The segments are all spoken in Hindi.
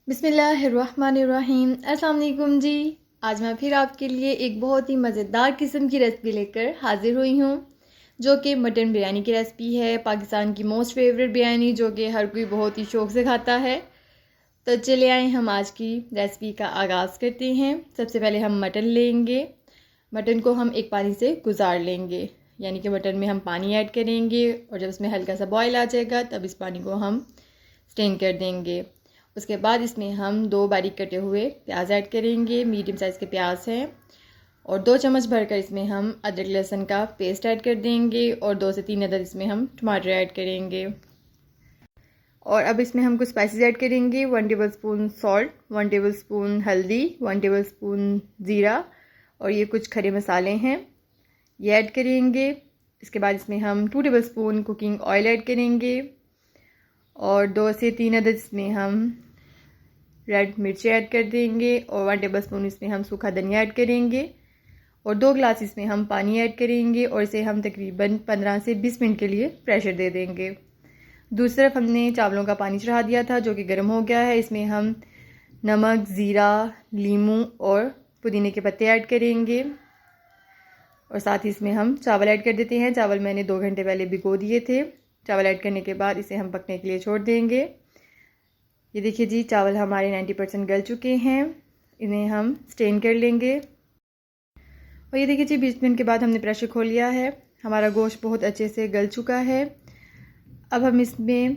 बिस्मिल्लाहिर्रहमानिर्रहीम। अस्सलाम वालेकुम जी। आज मैं फिर आपके लिए एक बहुत ही मज़ेदार किस्म की रेसिपी लेकर हाज़िर हुई हूँ, जो कि मटन बिरयानी की रेसिपी है। पाकिस्तान की मोस्ट फेवरेट बिरयानी, जो कि हर कोई बहुत ही शौक़ से खाता है। तो चले आए हम आज की रेसिपी का आगाज़ करते हैं। सबसे पहले हम मटन लेंगे। मटन को हम एक पानी से गुजार लेंगे, यानी कि मटन में हम पानी ऐड करेंगे और जब इसमें हल्का सा बॉयल आ जाएगा तब इस पानी को हम स्ट्रेन कर देंगे। उसके बाद इसमें हम 2 बारीक कटे हुए प्याज ऐड करेंगे, मीडियम साइज़ के प्याज हैं, और 2 चम्मच भरकर इसमें हम अदरक लहसुन का पेस्ट ऐड कर देंगे और 2 से 3 अदद इसमें हम टमाटर ऐड करेंगे। और अब इसमें हम कुछ स्पाइसेस ऐड करेंगे। 1 टेबलस्पून सॉल्ट, 1 टेबलस्पून हल्दी, 1 टेबलस्पून ज़ीरा, और ये कुछ खड़े मसाले हैं, ये ऐड करेंगे। इसके बाद इसमें हम 2 टेबलस्पून कुकिंग ऑयल ऐड करेंगे और 2 से 3 अदद इसमें हम रेड मिर्ची ऐड कर देंगे और 1 टेबलस्पून इसमें हम सूखा धनिया ऐड करेंगे और 2 गिलास इसमें हम पानी ऐड करेंगे और इसे हम तकरीबन 15 से 20 मिनट के लिए प्रेशर दे देंगे। दूसरी तरफ हमने चावलों का पानी चढ़ा दिया था, जो कि गर्म हो गया है। इसमें हम नमक, ज़ीरा, लीमू और पुदीने के पत्ते ऐड करेंगे और साथ ही इसमें हम चावल ऐड कर देते हैं। चावल मैंने 2 घंटे पहले भिगो दिए थे। चावल ऐड करने के बाद इसे हम पकने के लिए छोड़ देंगे। ये देखिए जी, चावल हमारे 90% गल चुके हैं। इन्हें हम स्ट्रेन कर लेंगे और ये देखिए जी, 20 मिनट के बाद हमने प्रेशर खोल लिया है। हमारा गोश्त बहुत अच्छे से गल चुका है। अब हम इसमें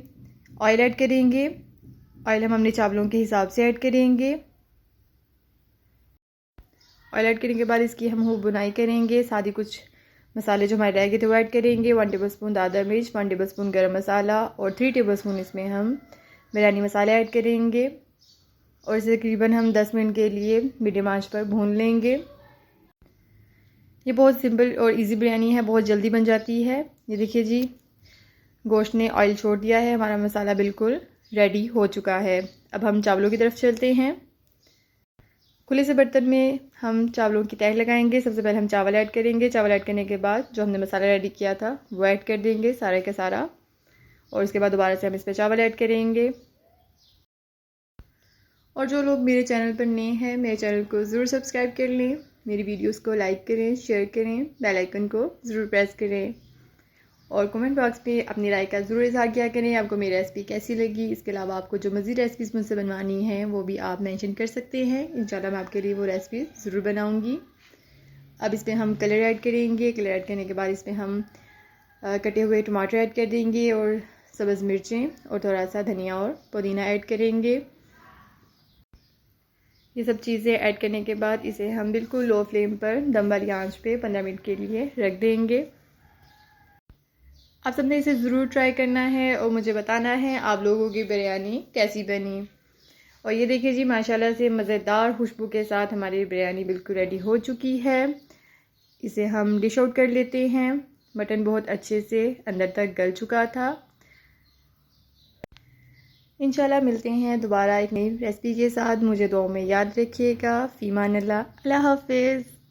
ऑयल ऐड करेंगे। ऑयल हम अपने चावलों के हिसाब से ऐड करेंगे। ऑयल ऐड करने के बाद इसकी हम खूब बुनाई करेंगे। साथ ही कुछ मसाले जो हमारे रह गए थे वो ऐड करेंगे। 1 टेबलस्पून दादा मिर्च, 1 टेबलस्पून गरम मसाला और 3 टेबलस्पून इसमें हम बिरयानी मसाला ऐड करेंगे और इसे तकरीबन हम 10 मिनट के लिए मीडियम आंच पर भून लेंगे। ये बहुत सिंपल और इजी बिरयानी है, बहुत जल्दी बन जाती है। ये देखिए जी, गोश्त ने ऑयल छोड़ दिया है, हमारा मसाला बिल्कुल रेडी हो चुका है। अब हम चावलों की तरफ चलते हैं। खुले से बर्तन में हम चावलों की तह लगाएंगे। सबसे पहले हम चावल ऐड करेंगे। चावल ऐड करने के बाद जो हमने मसाला रेडी किया था वो ऐड कर देंगे सारा का सारा, और उसके बाद दोबारा से हम इस पर चावल ऐड करेंगे। और जो लोग मेरे चैनल पर नए हैं, मेरे चैनल को ज़रूर सब्सक्राइब कर लें, मेरी वीडियोस को लाइक करें, शेयर करें, बेल आइकन को ज़रूर प्रेस करें और कमेंट बॉक्स में अपनी राय का ज़रूर इज़हार किया करें। आपको मेरी रेसिपी कैसी लगी। इसके अलावा आपको जो मज़ीद रेसिपीज़ मुझसे बनवानी है वो भी आप मेंशन कर सकते हैं। इंशाल्लाह मैं आपके लिए वो रेसिपी ज़रूर बनाऊँगी। अब इसमें हम कलर ऐड करेंगे। कलर ऐड करने के बाद इसमें हम कटे हुए टमाटर ऐड कर देंगे और सब्ज़ मिर्चें और थोड़ा सा धनिया और पुदीना ऐड करेंगे। ये सब चीज़ें ऐड करने के बाद इसे हम बिल्कुल लो फ्लेम पर दम वाली आंच पे 15 मिनट के लिए रख देंगे। आप सबने इसे ज़रूर ट्राई करना है और मुझे बताना है आप लोगों की बिरयानी कैसी बनी। और ये देखिए जी, माशाल्लाह से मज़ेदार खुशबू के साथ हमारी बिरयानी बिल्कुल रेडी हो चुकी है। इसे हम डिश आउट कर लेते हैं। मटन बहुत अच्छे से अंदर तक गल चुका था। इंशाल्लाह मिलते हैं दोबारा एक नई रेसिपी के साथ। मुझे दुआओं में याद रखिएगा। फ़ी अमान अल्लाह। अल्लाह हाफ़िज़।